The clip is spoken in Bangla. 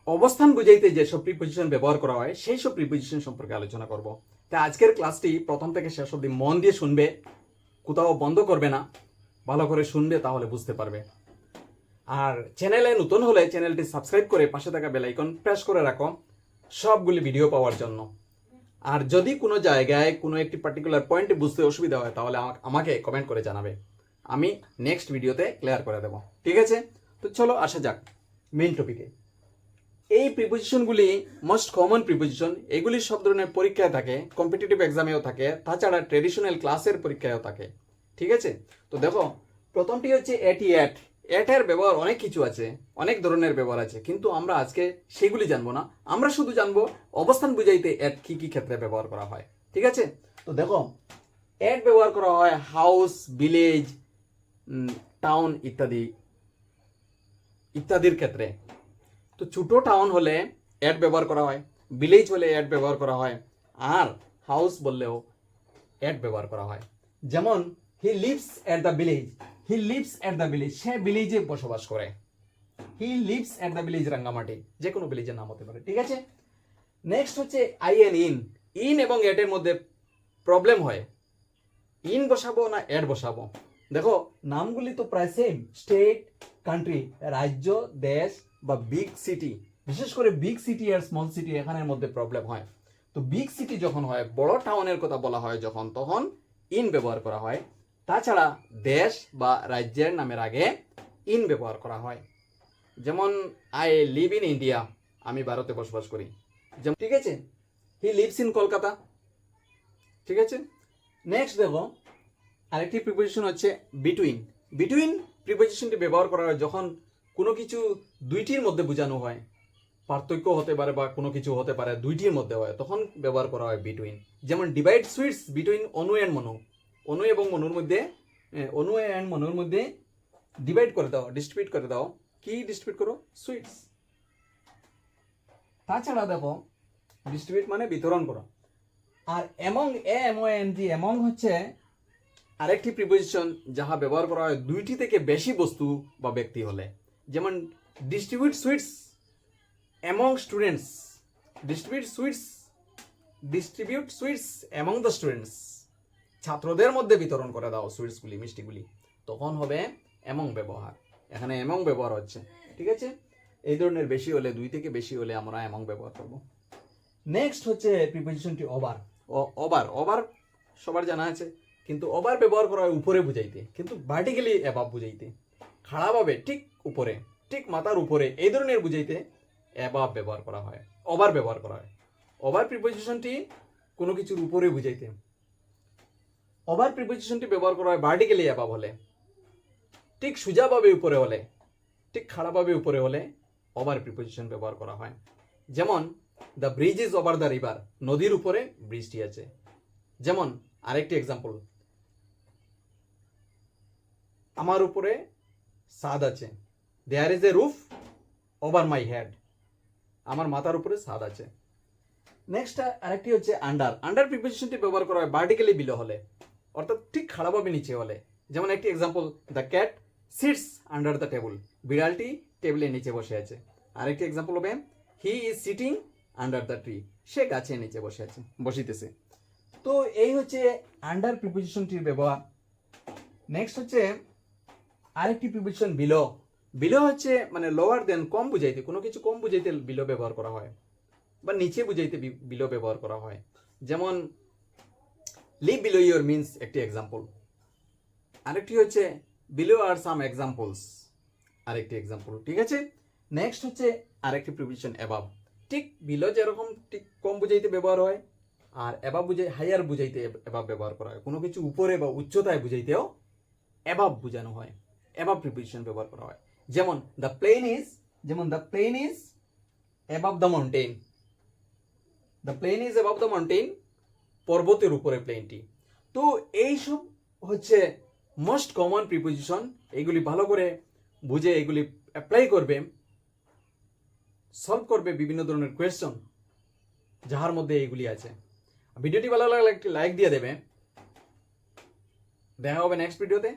অবস্থান বুঝাইতে যেসব প্রিপোজিশন ব্যবহার করা হয় সেই সব প্রিপোজিশন সম্পর্কে আলোচনা করব। তাই আজকের ক্লাসটি প্রথম থেকে শেষ অবধি মন দিয়ে শুনবে, কোথাও বন্ধ করবে না, ভালো করে শুনবে, তাহলে বুঝতে পারবে। আর চ্যানেলে নতুন হলে চ্যানেলটি সাবস্ক্রাইব করে পাশে থাকা বেল আইকন প্রেস করে রাখো সবগুলি ভিডিও পাওয়ার জন্য। আর যদি কোনো জায়গায় কোনো একটি পার্টিকুলার পয়েন্টে বুঝতে অসুবিধা হয় তাহলে আমাকে কমেন্ট করে জানাবে, আমি নেক্সট ভিডিওতে ক্লিয়ার করে দেব। ঠিক আছে, তো চলো আসা যাক মেইন টপিকে। এই প্রিপোজিশনগুলি মোস্ট কমন প্রিপোজিশন। এগুলি সব ধরনের পরীক্ষায় থাকে, কম্পিটিটিভ এক্সামেও থাকে, তাছাড়া ট্রেডিশনাল ক্লাসের পরীক্ষায়ও থাকে। ঠিক আছে, তো দেখো প্রথমটি হচ্ছে এটি এট। এটের ব্যবহার অনেক কিছু আছে, অনেক ধরনের ব্যবহার আছে, কিন্তু আমরা আজকে সেগুলি জানবো না। আমরা শুধু জানবো অবস্থান বুঝাইতে এট কি কি ক্ষেত্রে ব্যবহার করা হয়। ঠিক আছে, তো দেখো এট ব্যবহার করা হয় হাউস, ভিলেজ, টাউন ইত্যাদি ইত্যাদির ক্ষেত্রে। তো ছোটো টাউন হলে অ্যাড ব্যবহার করা হয়, ভিলেজ হলে অ্যাড ব্যবহার করা হয়, আর হাউস বললেও অ্যাড ব্যবহার করা হয়। যেমন he lives at the village, he lives at the village, সে ভিলেজে বসবাস করে। He lives at the village Rangamati, যে কোনো ভিলেজের নাম হতে পারে। ঠিক আছে, নেক্সট হচ্ছে আই এন ইন। ইন এবং অ্যাডের মধ্যে প্রবলেম হয়, ইন বসাবো না অ্যাড বসাবো। দেখো নামগুলি তো প্রায় সেম, স্টেট, কান্ট্রি, রাজ্য, দেশ বা বিগ সিটি। বিশেষ করে বিগ সিটি আর স্মল সিটি এখানের মধ্যে প্রবলেম হয়। তো বিগ সিটি যখন হয়, বড় টাউনের কথা বলা হয় যখন, তখন ইন ব্যবহার করা হয়। তাছাড়া দেশ বা রাজ্যের নামের আগে ইন ব্যবহার করা হয়। যেমন আই লিভ ইন ইন্ডিয়া, আমি ভারতে বসবাস করি। যেমন ঠিক আছে, হি লিভস ইন কলকাতা। ঠিক আছে, নেক্সট দেখো আরেকটি প্রিপোজিশন হচ্ছে বিটুইন। বিটুইন প্রিপোজিশনটি ব্যবহার করা হয় যখন কোনো কিছু দুইটির মধ্যে বোঝানো হয়, পার্থক্য হতে পারে বা কোনো কিছু হতে পারে দুইটির মধ্যে হয়, তখন ব্যবহার করা হয় বিটুইন। যেমন divide sweets between Anu and Manu. Anu এবং মনুর মধ্যে, অনু অ্যান্ড মনুর মধ্যে ডিভাইড করে দাও, ডিস্ট্রিবিউট করে দাও। কি ডিস্ট্রিবিউট করো? সুইটস। তাছাড়া দেখো ডিস্ট্রিবিউট মানে বিতরণ করো। আর এমং, এমওএনজি, এমং হচ্ছে আরেকটি প্রিপোজিশন যাহা ব্যবহার করা হয় দুইটি থেকে বেশি বস্তু বা ব্যক্তি হলে। যেমন distribute sweets among students, distribute sweets among the students, ছাত্রদের মধ্যে বিতরণ করে দাও সুইটসগুলি, মিষ্টিগুলি, তখন হবে এমং ব্যবহার। এখানে এমং ব্যবহার হচ্ছে। ঠিক আছে, এই ধরনের বেশি হলে, দুই থেকে বেশি হলে আমরা এমং ব্যবহার করব। নেক্সট হচ্ছে প্রিপোজিশনটি ওভার। ওভার, ওভার সবার জানা আছে, কিন্তু ওভার ব্যবহার করা হয় উপরে বুঝাইতে, কিন্তু ভার্টিক্যালি অ্যাবাভ বুঝাইতে। খাড়াভাবে ঠিক উপরে, ঠিক মাথার উপরে, এই ধরনের বুঝাইতে অ্যাবাভ ব্যবহার করা হয়, ওভার ব্যবহার করা হয়। ওভার প্রিপোজিশনটি কোনো কিছুর উপরে বুঝাইতে। ওভার প্রিপোজিশনটি ব্যবহার করা হয় ভার্টিক্যালি অ্যাবাভ হলে, ঠিক সোজাভাবে উপরে হলে, ঠিক খাড়াভাবে উপরে হলে ওভার প্রিপোজিশন ব্যবহার করা হয়। যেমন the bridge is over the river, নদীর উপরে ব্রিজটি আছে। যেমন আরেকটি এক্সাম্পল, আমার উপরে ছাদ আছে। There is a roof over my head, আমার মাথার উপরে ছাদ আছে। নেক্সট আরেকটি হচ্ছে আন্ডার। আন্ডার প্রিপোজিশনটি ব্যবহার করা হয় ভার্টিক্যালি বিলো হলে, অর্থাৎ ঠিক খাড়াভাবে নিচে হলে। যেমন একটি example, the cat sits under the table, বিড়ালটি টেবিলের নিচে বসে আছে। আরেকটি এক্সাম্পল হবে he is sitting under the tree, সে গাছের নিচে বসিতেছে। তো এই হচ্ছে আন্ডার প্রিপোজিশনটির ব্যবহার। নেক্সট হচ্ছে আরেকটি প্রিপোজিশন বিলো। বিলো হচ্ছে মানে লোয়ার দেন, কম বুঝাইতে, কোনো কিছু কম বুঝাইতে বিলো ব্যবহার করা হয়, বা নিচে বুঝাইতে বিলো ব্যবহার করা হয়। যেমন লিভ বিলো ইয়োর মিন্স একটি এক্সাম্পল। আরেকটি হচ্ছে বিলো আর সাম এক্সাম্পলস, আরেকটি এক্সাম্পল। ঠিক আছে, নেক্সট হচ্ছে আরেকটি প্রিপোজিশন অ্যাবাভ। ঠিক বিলো যেরকম ঠিক কম বুঝাইতে ব্যবহার হয়, আর অ্যাবাভ হাইয়ার বুঝাইতে অ্যাবাভ ব্যবহার করা হয়। কোনো কিছু উপরে বা উচ্চতায় বুঝাইতেও অ্যাবাভ বোঝানো হয়, অ্যাবাভ প্রিপোজিশন ব্যবহার করা হয়। যেমন the plane is above the mountain, the plane is above the mountain, পর্বতের উপরে প্লেনটি। তো এইসব হচ্ছে মোস্ট কমন প্রিপোজিশন। এগুলি ভালো করে বুঝে এগুলি অ্যাপ্লাই করবে, সলভ করবে বিভিন্ন ধরনের কোয়েশ্চন যাহার মধ্যে এইগুলি আছে। ভিডিওটি ভালো লাগলে একটি লাইক দিয়ে দেবে। দেখা হবে নেক্সট ভিডিওতে।